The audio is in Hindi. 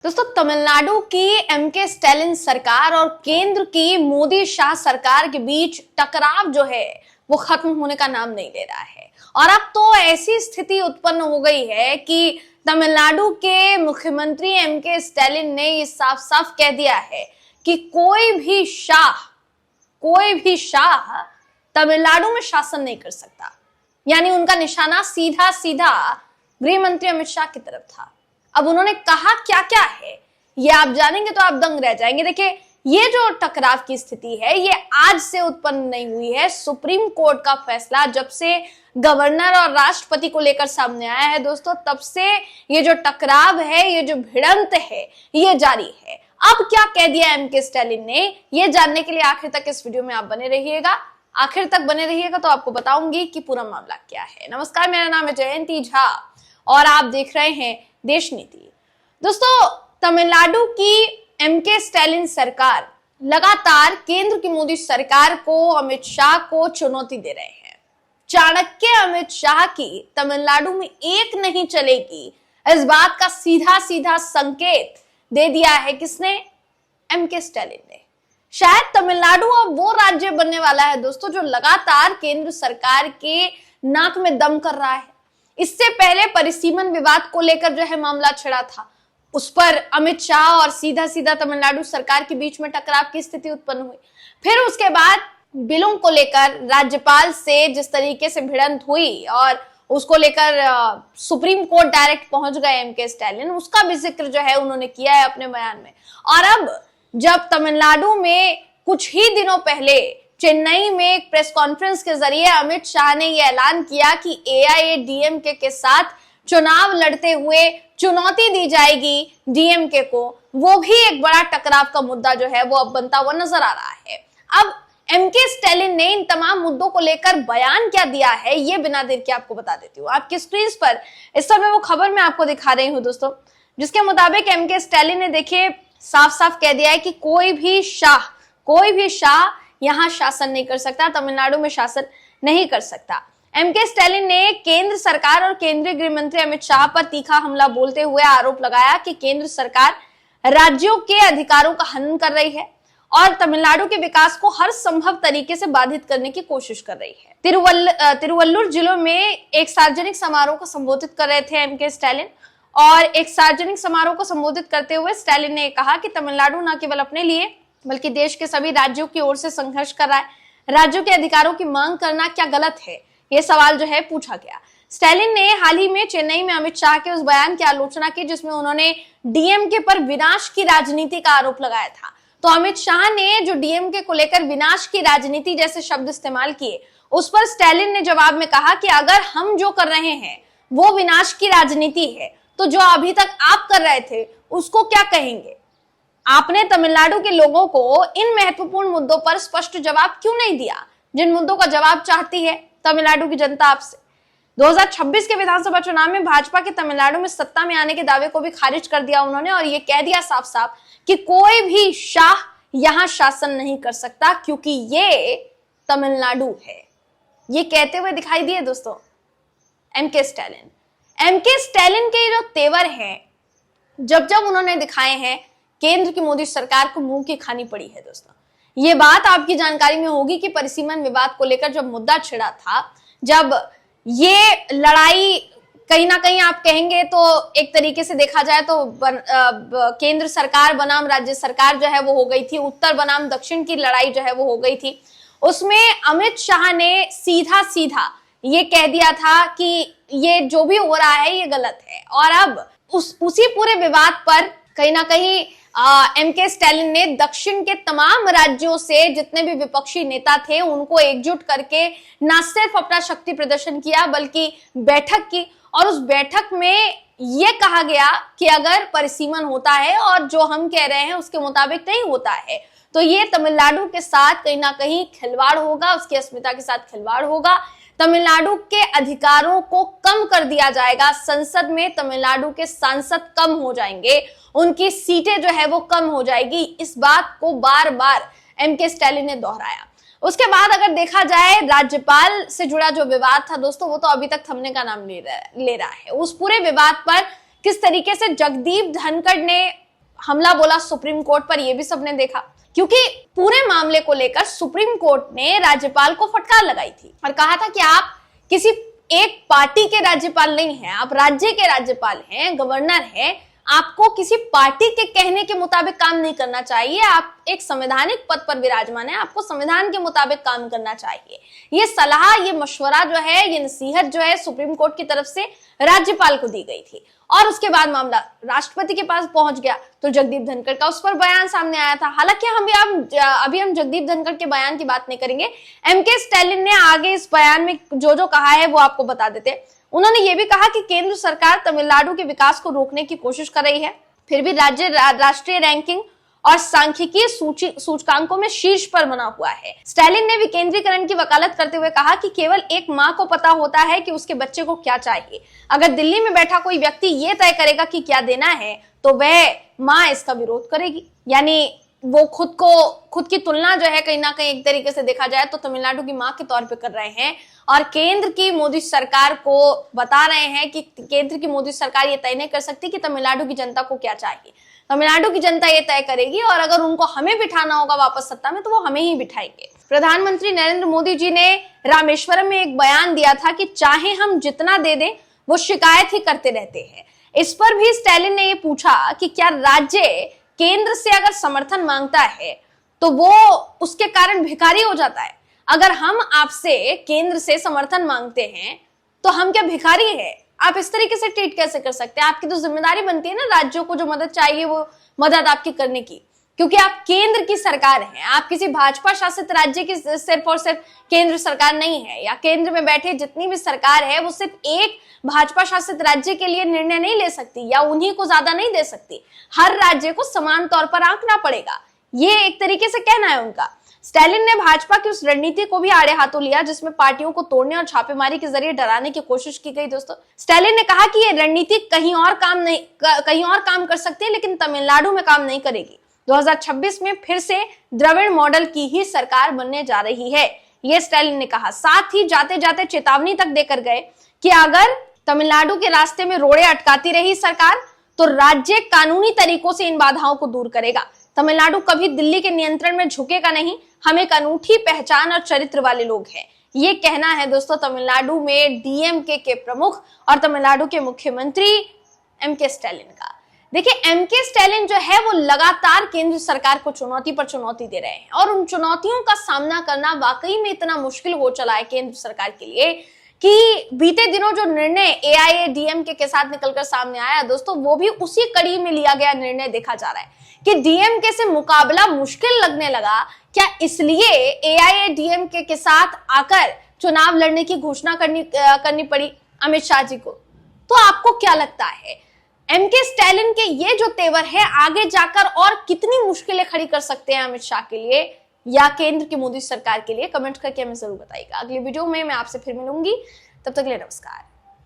दोस्तों, तमिलनाडु की एमके स्टालिन सरकार और केंद्र की मोदी शाह सरकार के बीच टकराव जो है वो खत्म होने का नाम नहीं ले रहा है। और अब तो ऐसी स्थिति उत्पन्न हो गई है कि तमिलनाडु के मुख्यमंत्री एमके स्टालिन ने ये साफ साफ कह दिया है कि कोई भी शाह तमिलनाडु में शासन नहीं कर सकता। यानी उनका निशाना सीधा सीधा गृह मंत्री अमित शाह की तरफ था। अब उन्होंने कहा क्या क्या है ये आप जानेंगे तो आप दंग रह जाएंगे। देखिए, ये जो टकराव की स्थिति है ये आज से उत्पन्न नहीं हुई है। सुप्रीम कोर्ट का फैसला जब से गवर्नर और राष्ट्रपति को लेकर सामने आया है दोस्तों, तब से ये जो टकराव है, ये जो भिड़ंत है, ये जारी है। अब क्या कह दिया एमके स्टालिन ने, ये जानने के लिए आखिर तक इस वीडियो में आप बने रहिएगा। आखिर तक बने रहिएगा तो आपको बताऊंगी कि पूरा मामला क्या है। नमस्कार, मेरा नाम है जयंती झा और आप देख रहे हैं देश नीति। दोस्तों, तमिलनाडु की एमके स्टालिन सरकार लगातार केंद्र की मोदी सरकार को, अमित शाह को चुनौती दे रहे हैं। चाणक्य अमित शाह की तमिलनाडु में एक नहीं चलेगी, इस बात का सीधा सीधा संकेत दे दिया है किसने? एमके स्टालिन ने। शायद तमिलनाडु अब वो राज्य बनने वाला है दोस्तों जो लगातार केंद्र सरकार के नाक में दम कर रहा है। इससे पहले परिसीमन विवाद को लेकर जो है मामला छिड़ा था, उस पर अमित शाह और सीधा सीधा तमिलनाडु सरकार के बीच में टकराव की स्थिति उत्पन्न हुई। फिर उसके बाद बिलों को लेकर राज्यपाल से जिस तरीके से भिड़ंत हुई और उसको लेकर सुप्रीम कोर्ट डायरेक्ट पहुंच गए एमके स्टालिन, उसका भी जिक्र जो है उन्होंने किया है अपने बयान में। और अब जब तमिलनाडु में कुछ ही दिनों पहले चेन्नई में एक प्रेस कॉन्फ्रेंस के जरिए अमित शाह ने यह ऐलान किया कि एआईएडीएमके के साथ चुनाव लड़ते हुए चुनौती दी जाएगी डीएमके को, वो भी एक बड़ा टकराव का मुद्दा जो है वो अब बनता हुआ नजर आ रहा है। अब एमके स्टालिन ने इन तमाम मुद्दों को लेकर बयान क्या दिया है ये बिना देर के आपको बता देती हूँ। आपकी स्क्रीन पर इस समय वो खबर मैं आपको दिखा रही हूँ दोस्तों, जिसके मुताबिक एमके स्टालिन ने देखिए साफ साफ कह दिया है कि कोई भी शाह यहाँ शासन नहीं कर सकता, तमिलनाडु में शासन नहीं कर सकता। एमके स्टालिन ने केंद्र सरकार और केंद्रीय गृह मंत्री अमित शाह पर तीखा हमला बोलते हुए आरोप लगाया कि केंद्र सरकार राज्यों के अधिकारों का हनन कर रही है और तमिलनाडु के विकास को हर संभव तरीके से बाधित करने की कोशिश कर रही है। तिरुवल्लुर जिलों में एक सार्वजनिक समारोह को संबोधित कर रहे थे एमके स्टालिन, और एक सार्वजनिक समारोह को संबोधित करते हुए स्टालिन ने कहा कि तमिलनाडु न केवल अपने लिए बल्कि देश के सभी राज्यों की ओर से संघर्ष कर रहा है। राज्यों के अधिकारों की मांग करना क्या गलत है, ये सवाल जो है पूछा गया। स्टालिन ने हाल ही में चेन्नई में अमित शाह के उस बयान की आलोचना की जिसमें उन्होंने डीएमके पर विनाश की राजनीति का आरोप लगाया था। तो अमित शाह ने जो डीएमके को लेकर विनाश की राजनीति जैसे शब्द इस्तेमाल किए, उस पर स्टालिन ने जवाब में कहा कि अगर हम जो कर रहे हैं वो विनाश की राजनीति है तो जो अभी तक आप कर रहे थे उसको क्या कहेंगे? आपने तमिलनाडु के लोगों को इन महत्वपूर्ण मुद्दों पर स्पष्ट जवाब क्यों नहीं दिया जिन मुद्दों का जवाब चाहती है तमिलनाडु की जनता आपसे? 2026 के विधानसभा चुनाव में भाजपा के तमिलनाडु में सत्ता में आने के दावे को भी खारिज कर दिया उन्होंने और ये कह दिया साफ साफ कि कोई भी शाह यहां शासन नहीं कर सकता क्योंकि ये तमिलनाडु है। ये कहते हुए दिखाई दिए दोस्तों एमके स्टालिन। एमके स्टालिन के जो तेवर हैं, जब उन्होंने दिखाए हैं, केंद्र की मोदी सरकार को मुंह की खानी पड़ी है दोस्तों। ये बात आपकी जानकारी में होगी कि परिसीमन विवाद को लेकर जब मुद्दा छिड़ा था, जब ये लड़ाई कहीं ना कहीं आप कहेंगे तो एक तरीके से देखा जाए तो केंद्र सरकार बनाम राज्य सरकार जो है वो हो गई थी, उत्तर बनाम दक्षिण की लड़ाई जो है वो हो गई थी। उसमें अमित शाह ने सीधा सीधा ये कह दिया था कि ये जो भी हो रहा है ये गलत है। और अब उसी पूरे विवाद पर कहीं ना कहीं एमके स्टालिन ने दक्षिण के तमाम राज्यों से जितने भी विपक्षी नेता थे उनको एकजुट करके न सिर्फ अपना शक्ति प्रदर्शन किया बल्कि बैठक की, और उस बैठक में यह कहा गया कि अगर परिसीमन होता है और जो हम कह रहे हैं उसके मुताबिक नहीं होता है तो ये तमिलनाडु के साथ कहीं ना कहीं खिलवाड़ होगा, उसकी अस्मिता के साथ खिलवाड़ होगा। तमिलनाडु के अधिकारों को कम कर दिया जाएगा, संसद में तमिलनाडु के सांसद कम हो जाएंगे, उनकी सीटें जो है वो कम हो जाएगी। इस बात को बार बार एमके स्टालिन ने दोहराया। उसके बाद अगर देखा जाए राज्यपाल से जुड़ा जो विवाद था दोस्तों, वो तो अभी तक थमने का नाम ले रहा है। उस पूरे विवाद पर किस तरीके से जगदीप धनखड़ ने हमला बोला सुप्रीम कोर्ट पर, यह भी सबने देखा, क्योंकि पूरे मामले को लेकर सुप्रीम कोर्ट ने राज्यपाल को फटकार लगाई थी और कहा था कि आप किसी एक पार्टी के राज्यपाल नहीं हैं, आप राज्य के राज्यपाल हैं, गवर्नर हैं, आपको किसी पार्टी के कहने के मुताबिक काम नहीं करना चाहिए, आप एक संवैधानिक पद पर विराजमान है, आपको संविधान के मुताबिक काम करना चाहिए। ये सलाह, ये मशवरा जो है, ये नसीहत जो है सुप्रीम कोर्ट की तरफ से राज्यपाल को दी गई थी। और उसके बाद मामला राष्ट्रपति के पास पहुंच गया तो जगदीप धनखड़ का उस पर बयान सामने आया था। हालांकि अभी हम जगदीप धनखड़ के बयान की बात नहीं करेंगे, एमके स्टैलिन ने आगे इस बयान में जो कहा है वो आपको बता देते। उन्होंने ये भी कहा कि केंद्र सरकार तमिलनाडु के विकास को रोकने की कोशिश कर रही है, फिर भी राज्य राष्ट्रीय रैंकिंग और सांख्यिकीय सूचकांकों में शीर्ष पर बना हुआ है। स्टैलिन ने विकेंद्रीकरण की वकालत करते हुए कहा कि केवल एक माँ को पता होता है कि उसके बच्चे को क्या चाहिए। अगर दिल्ली में बैठा कोई व्यक्ति ये तय करेगा कि क्या देना है तो वह माँ इसका विरोध करेगी। यानी वो खुद की तुलना जो है कहीं ना कहीं एक तरीके से देखा जाए तो तमिलनाडु की माँ के तौर पे कर रहे हैं और केंद्र की मोदी सरकार को बता रहे हैं कि केंद्र की मोदी सरकार ये तय नहीं कर सकती कि तमिलनाडु की जनता को क्या चाहिए। तमिलनाडु की जनता ये तय करेगी और अगर उनको हमें बिठाना होगा वापस सत्ता में तो वो हमें ही बिठाएंगे। प्रधानमंत्री नरेंद्र मोदी जी ने रामेश्वरम में एक बयान दिया था कि चाहे हम जितना दे दें वो शिकायत ही करते रहते हैं। इस पर भी स्टैलिन ने ये पूछा कि क्या राज्य केंद्र से अगर समर्थन मांगता है तो वो उसके कारण भिखारी हो जाता है। अगर हम आपसे केंद्र से समर्थन मांगते हैं तो हम क्या भिखारी हैं? आप इस तरीके से ट्रीट कैसे कर सकते हैं? आपकी तो जिम्मेदारी बनती है ना राज्यों को जो मदद चाहिए वो मदद आपकी करने की, क्योंकि आप केंद्र की सरकार हैं। आप किसी भाजपा शासित राज्य की सिर्फ और सिर्फ केंद्र सरकार नहीं है, या केंद्र में बैठे जितनी भी सरकार है वो सिर्फ एक भाजपा शासित राज्य के लिए निर्णय नहीं ले सकती या उन्हीं को ज्यादा नहीं दे सकती। हर राज्य को समान तौर पर आंकना पड़ेगा, ये एक तरीके से कहना है उनका। स्टैलिन ने भाजपा की उस रणनीति को भी आड़े हाथों लिया जिसमें पार्टियों को तोड़ने और छापेमारी के जरिए डराने की कोशिश की गई। दोस्तों, स्टैलिन ने कहा कि ये रणनीति कहीं और काम कर सकती है लेकिन तमिलनाडु में काम नहीं करेगी। 2026 में फिर से द्रविड़ मॉडल की ही सरकार बनने जा रही है, ये स्टैलिन ने कहा। साथ ही जाते जाते चेतावनी तक देकर गए कि अगर तमिलनाडु के रास्ते में रोड़े अटकाती रही सरकार तो राज्य कानूनी तरीकों से इन बाधाओं को दूर करेगा। तमिलनाडु कभी दिल्ली के नियंत्रण में झुकेगा नहीं, हम एक अनूठी पहचान और चरित्र वाले लोग हैं, ये कहना है दोस्तों तमिलनाडु में डीएमके के प्रमुख और तमिलनाडु के मुख्यमंत्री एमके स्टैलिन का। देखिए, एमके स्टैलिन जो है वो लगातार केंद्र सरकार को चुनौती पर चुनौती दे रहे हैं और उन चुनौतियों का सामना करना वाकई में इतना मुश्किल हो चला है केंद्र सरकार के लिए कि बीते दिनों जो निर्णय एआईएडीएमके के साथ निकलकर सामने आया दोस्तों, वो भी उसी कड़ी में लिया गया निर्णय देखा जा रहा है कि डीएमके से मुकाबला मुश्किल लगने लगा। क्या इसलिए एआईएडीएमके के साथ आकर चुनाव लड़ने की घोषणा करनी पड़ी अमित शाह जी को? तो आपको क्या लगता है एमके स्टैलिन के ये जो तेवर है आगे जाकर और कितनी मुश्किलें खड़ी कर सकते हैं अमित शाह के लिए या केंद्र की मोदी सरकार के लिए? कमेंट करके हमें जरूर बताइएगा। अगली वीडियो में मैं आपसे फिर मिलूंगी, तब तक के लिए नमस्कार।